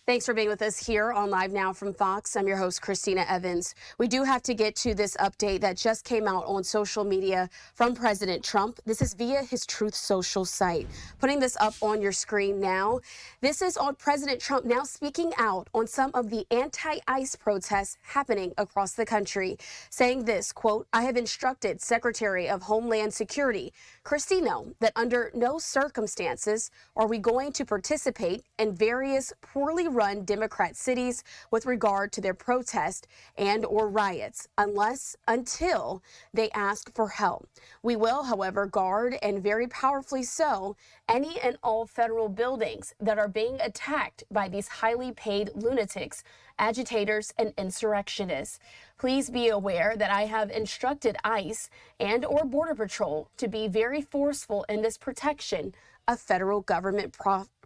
Thanks for being with us here on Live Now from Fox. I'm your host, Christina Evans. We do have to get to this update that just came out on social media from President Trump. This is via his Truth Social site. Putting this up on your screen now. This is on President Trump now speaking out on some of the anti-ICE protests happening across the country, saying this, quote, "I have instructed Secretary of Homeland Security Kristi Noem that under no circumstances are we going to participate in various poorly run Democrat cities with regard to their protest and or riots until they ask for help. We will, however, guard, and very powerfully so, any and all federal buildings that are being attacked by these highly paid lunatics, agitators, and insurrectionists. Please be aware that I have instructed ICE and or Border Patrol to be very forceful in this protection of federal government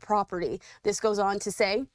property." This goes on to say,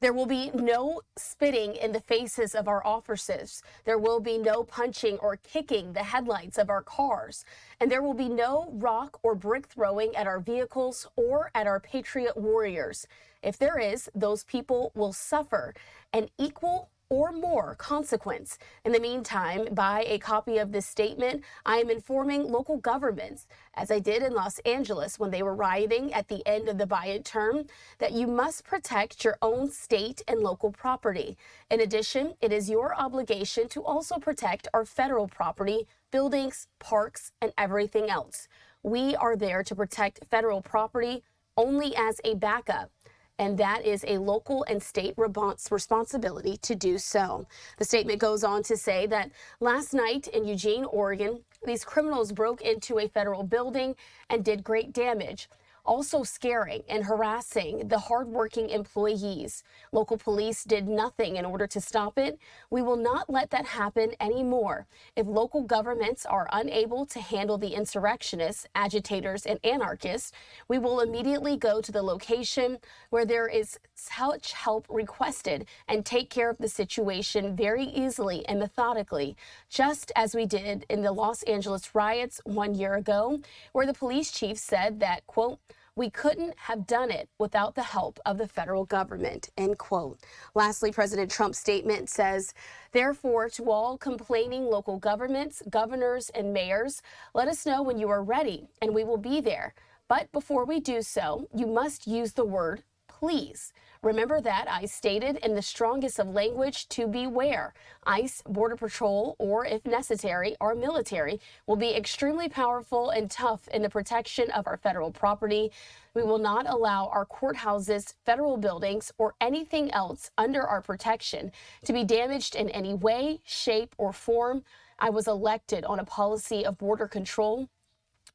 "There will be no spitting in the faces of our officers. There will be no punching or kicking the headlights of our cars. And there will be no rock or brick throwing at our vehicles or at our patriot warriors. If there is, those people will suffer an equal or more consequence. In the meantime, by a copy of this statement, I am informing local governments, as I did in Los Angeles when they were rioting at the end of the Biden term, that you must protect your own state and local property. In addition, it is your obligation to also protect our federal property, buildings, parks, and everything else. We are there to protect federal property only as a backup. And that is a local and state responsibility to do so." The statement goes on to say that last night in Eugene, Oregon, these criminals broke into a federal building and did great damage, also scaring and harassing the hardworking employees. Local police did nothing in order to stop it. We will not let that happen anymore. If local governments are unable to handle the insurrectionists, agitators, and anarchists, we will immediately go to the location where there is such help requested and take care of the situation very easily and methodically, just as we did in the Los Angeles riots 1 year ago, where the police chief said that, quote, "We couldn't have done it without the help of the federal government," end quote. Lastly, President Trump's statement says, "Therefore, to all complaining local governments, governors, and mayors, let us know when you are ready, and we will be there. But before we do so, you must use the word please. Remember that I stated in the strongest of language to beware. ICE, Border Patrol, or if necessary, our military will be extremely powerful and tough in the protection of our federal property. We will not allow our courthouses, federal buildings, or anything else under our protection to be damaged in any way, shape, or form. I was elected on a policy of border control,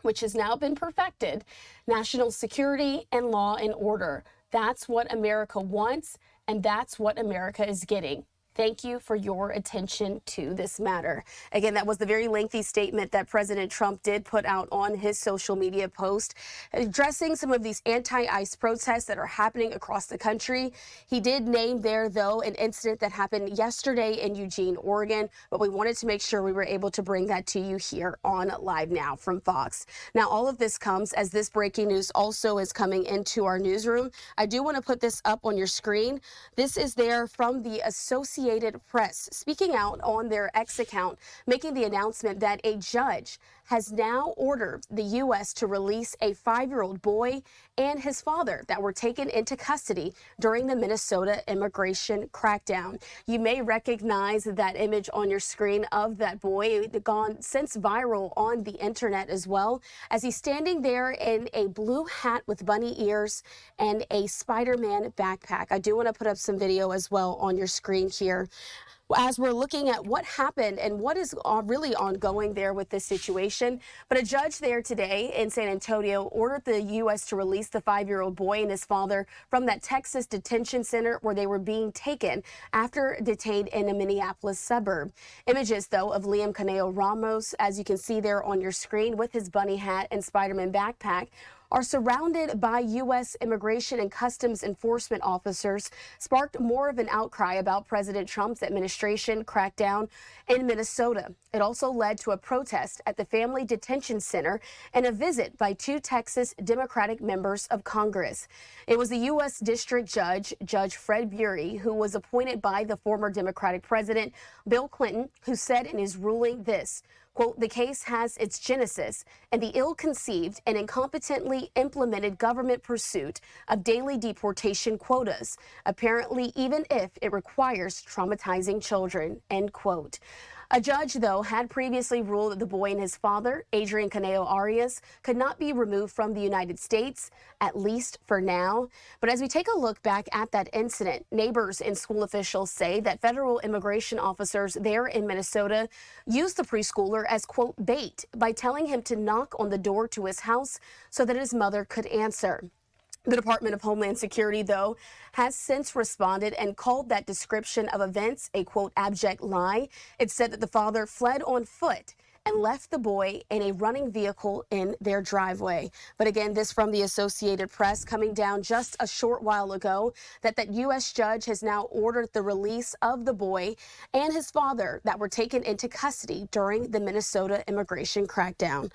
which has now been perfected, national security, and law and order. That's what America wants, and that's what America is getting. Thank you for your attention to this matter." Again, that was the very lengthy statement that President Trump did put out on his social media post, addressing some of these anti-ICE protests that are happening across the country. He did name there, though, an incident that happened yesterday in Eugene, Oregon, but we wanted to make sure we were able to bring that to you here on Live Now from Fox. Now, all of this comes as this breaking news also is coming into our newsroom. I do want to put this up on your screen. This is there from the Associated Press, speaking out on their X account, making the announcement that a judge has now ordered the U.S. to release a 5-year-old boy and his father that were taken into custody during the Minnesota immigration crackdown. You may recognize that image on your screen of that boy. It's gone since viral on the internet as well, as he's standing there in a blue hat with bunny ears and a Spider-Man backpack. I do want to put up some video as well on your screen here, as we're looking at what happened and what is really ongoing there with this situation. But a judge there today in San Antonio ordered the U.S. to release the 5-year-old boy and his father from that Texas detention center where they were being taken after detained in a Minneapolis suburb. Images, though, of Liam Caneo Ramos, as you can see there on your screen with his bunny hat and Spider-Man backpack, are surrounded by U.S. Immigration and Customs Enforcement officers sparked more of an outcry about President Trump's administration crackdown in Minnesota. It also led to a protest at the Family Detention Center and a visit by two Texas Democratic members of Congress. It was the U.S. District Judge, Judge Fred Bury, who was appointed by the former Democratic President Bill Clinton, who said in his ruling this, quote, "The case has its genesis in the ill-conceived and incompetently implemented government pursuit of daily deportation quotas, apparently even if it requires traumatizing children," end quote. A judge, though, had previously ruled that the boy and his father, Adrian Caneo Arias, could not be removed from the United States, at least for now. But as we take a look back at that incident, neighbors and school officials say that federal immigration officers there in Minnesota used the preschooler as, quote, bait by telling him to knock on the door to his house so that his mother could answer. The Department of Homeland Security, though, has since responded and called that description of events a, quote, abject lie. It said that the father fled on foot and left the boy in a running vehicle in their driveway. But again, this from the Associated Press coming down just a short while ago, that U.S. judge has now ordered the release of the boy and his father that were taken into custody during the Minnesota immigration crackdown.